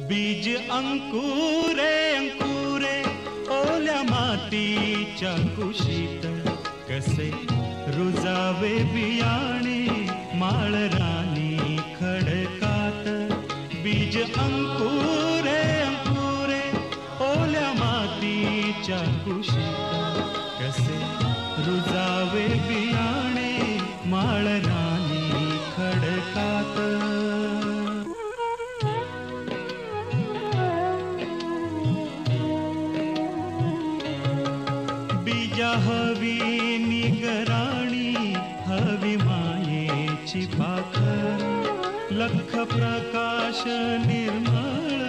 बीज अंकुरे अंकुरे ओल्या मातीच्या कुशीत, कसे रुजावे बियाणे माळरानी खडकात. बीज अंकुरे अंकुरे ओल्या मातीच्या कुशीत, कसे रुजावे बियाणे माळरानी खडकात. बीजा हवी निगराणी, हवी मायेची पाखर. लख प्रकाश निर्मळ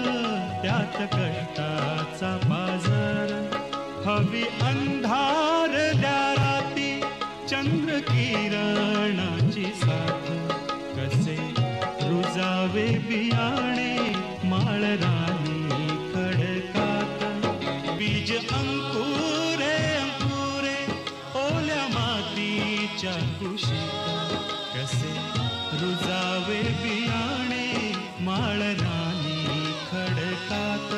त्यात कष्टाचा बाजार. हवी अंधार द्या राती चंद्र किरणाची साथ, कसे रुजावे बियाणे माळरानी खडकात. बीज अंकुरे अंकुरे ओल्या मातीच्या कुशीत, कसे रुजावे बियाणे माळरानी खडकात.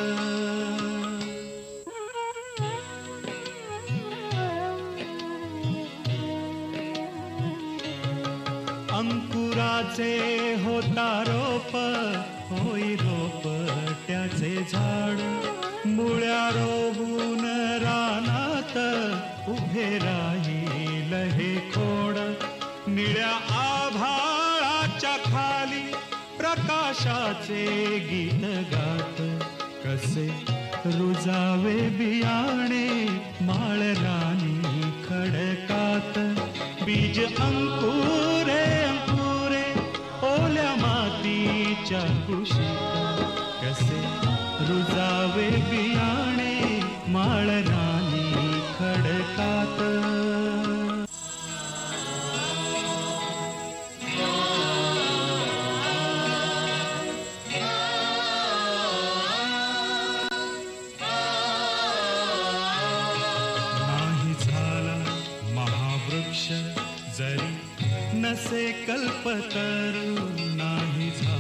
अंकुराचे होता रोप, होई रोप त्याचे झाड. मुळ्या रोवून रानात उभे राहील हे खोड. निळ्या आभाळाच्या खाली प्रकाशाचे गीत गात, कसे रुजावे बियाणे माळरानी खडकात. बीज अंकुरे अंकुरे ओल्या मातीच्या कुशीत, कसे रुजावे बियाणे माळरानी खडकात. जरी नसे कल्पतरू, नाही झाला